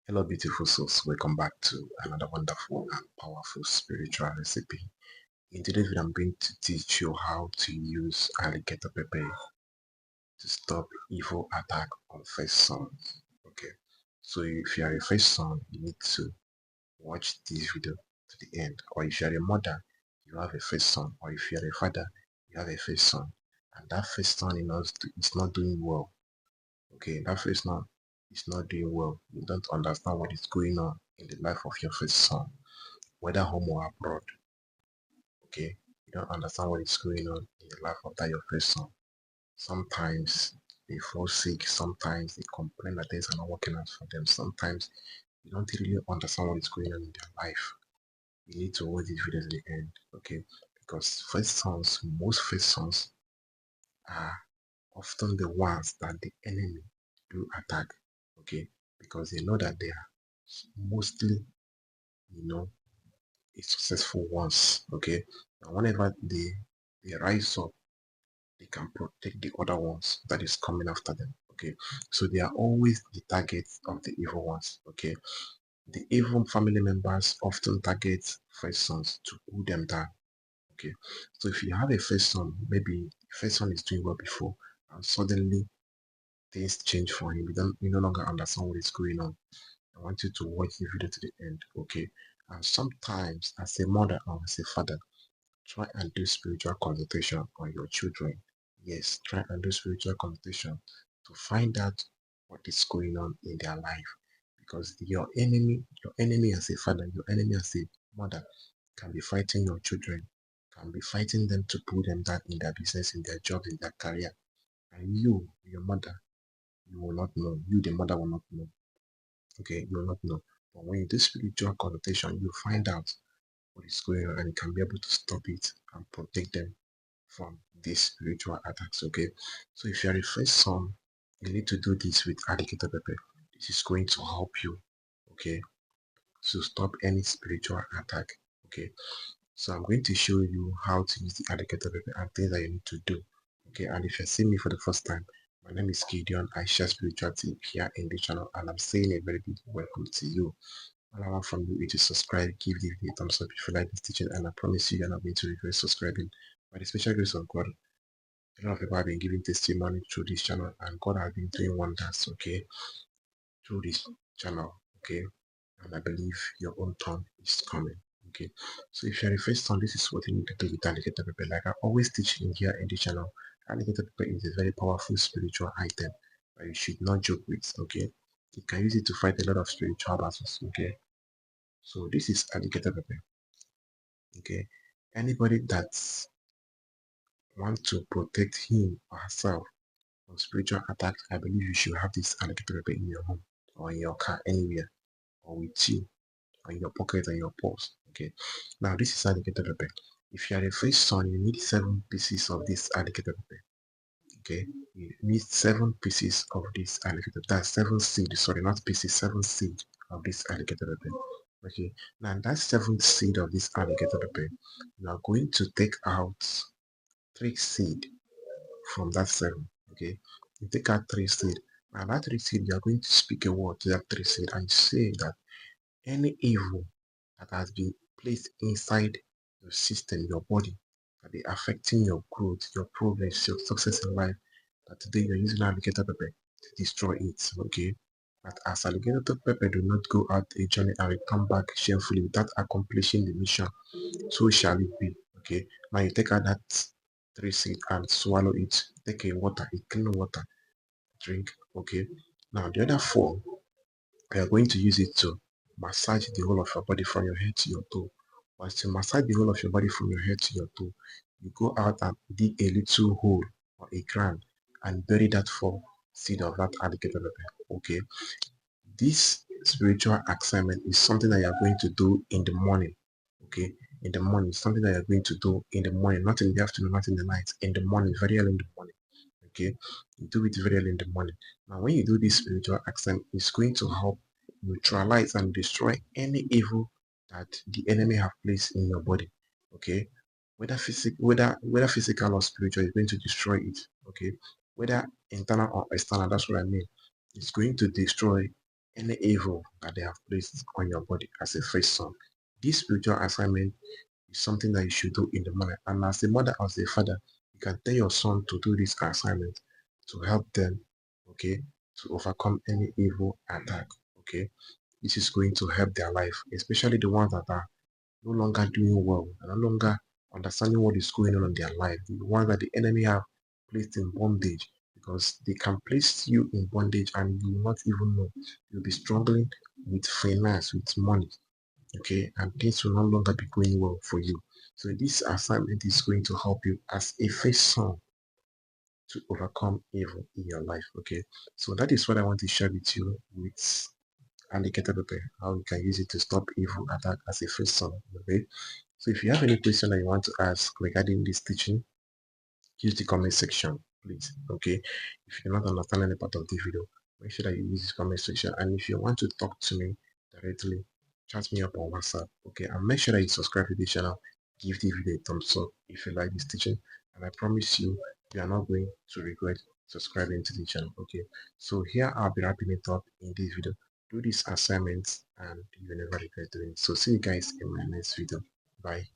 Hello, beautiful souls. Welcome back to another wonderful and powerful spiritual recipe. In today's video, I'm going to teach you how to use alligator pepper to stop evil attack on first sons. Okay, so if you are a first son, you need to watch this video to the end. Or if you are a mother, you have a first son. Or if you are a father, you have a first son, and that first son is not doing well. Okay, that first son is not doing well. You don't understand what is going on in the life of your first son, whether home or abroad. Okay, you don't understand what is going on in the life of that your first son. Sometimes they fall sick, sometimes they complain that things are not working out for them. Sometimes you don't really understand what is going on in their life. You need to watch this video to the end, okay? Because first sons, most first sons are often the ones that the enemy do attack, okay? Because they know that they are mostly, you know, successful ones, okay? And whenever they rise up, they can protect the other ones that is coming after them, okay? So they are always the targets of the evil ones, okay? The evil family members often target first sons to pull them down, okay? So if you have a first son, maybe first son is doing well before, and suddenly things change for him, you no longer understand what is going on. I want you to watch the video to the end, okay? And sometimes, as a mother or as a father, try and do spiritual consultation on your children. Yes, try and do spiritual consultation to find out what is going on in their life. Because your enemy as a father, your enemy as a mother can be fighting your children, can be fighting them to pull them down in their business, in their job, in their career. And you, your mother, you will not know. You, the mother, will not know. Okay, you will not know. But when you do spiritual consultation, you find out what is going on and you can be able to stop it and protect them from these spiritual attacks. Okay, so if you are a first son, you need to do this with alligator pepper. This is going to help you, okay, to stop any spiritual attack. Okay, so I'm going to show you how to use the alligator pepper and things that you need to do. Okay, and if you're seeing me for the first time, my name is Gideon. I share spirituality here in the channel, and I'm saying a very big welcome to you. All I want from you is to subscribe, give the video a thumbs up if you like this teaching, and I promise you, you're not going to regret subscribing. By the special grace of God, a lot of people have been giving testimony through this channel, and God has been doing wonders, okay, through this channel, okay, and I believe your own turn is coming, okay. So if you're the first time, this is what you need to do with alligator pepper. Like I always teach in here in the channel, alligator pepper is a very powerful spiritual item that you should not joke with, okay. You can use it to fight a lot of spiritual battles, okay. So this is alligator pepper, okay. Anybody that wants to protect him or herself from spiritual attacks, I believe you should have this alligator pepper in your home or in your car, anywhere, or with you, or in your pocket or your purse. Okay. Now this is alligator pepper. If you are a first son, you need 7 pieces of this alligator pepper. Okay. You need 7 pieces of this alligator. That's 7 seed. Sorry, not pieces. 7 seed of this alligator pepper. Okay. Now that 7 seed of this alligator pepper, you are going to take out 3 seed from that 7. Okay. You take out 3 seed. Now that 3 seed, you are going to speak a word to that 3 seed and say that any evil that has been placed inside your system, your body, that be affecting your growth, your progress, your success in life, that today you're using alligator pepper to destroy it, okay? But as alligator pepper do not go out a journey and return back shamefully without accomplishing the mission, so shall it be, okay? Now you take out that 3 seed and swallow it, take a water, a clean water, drink, okay? Now the other 4, we are going to use it to massage the whole of your body from your head to your toe. Once you massage the whole of your body from your head to your toe, you go out and dig a little hole or a ground and bury that 4 seed of that alligator pepper. Okay, this spiritual assignment is something that you are going to do in the morning. Okay, in the morning, something that you are going to do in the morning, not in the afternoon, not in the night, in the morning, very early in the morning. Okay, you do it very early in the morning. Now when you do this spiritual accent, it's going to help neutralize and destroy any evil that the enemy have placed in your body. Okay, whether physical or spiritual, is going to destroy it. Okay, whether internal or external, that's what I mean. It's going to destroy any evil that they have placed on your body as a first son. This spiritual assignment is something that you should do in the morning. And as a mother, as a father, you can tell your son to do this assignment to help them, okay, to overcome any evil attack, okay. This is going to help their life, especially the ones that are no longer doing well, and no longer understanding what is going on in their life, the ones that the enemy have placed in bondage, because they can place you in bondage and you will not even know. You'll be struggling with finance, with money, okay, and things will no longer be going well for you. So this assignment is going to help you as a first son to overcome evil in your life, okay. So that is what I want to share with you with alligator pepper, how you can use it to stop evil attack as a first son, okay. So if you have any question that you want to ask regarding this teaching, use the comment section, please, okay. If you do not understand any part of the video, make sure that you use the comment section. And if you want to talk to me directly, chat me up on WhatsApp, okay. And make sure that you subscribe to the channel, give the video a thumbs up if you like this teaching, and I promise you, you are not going to regret subscribing to the channel, okay. So here I'll be wrapping it up in this video. Do these assignments and you will never regret doing it. So see you guys in my next video. Bye.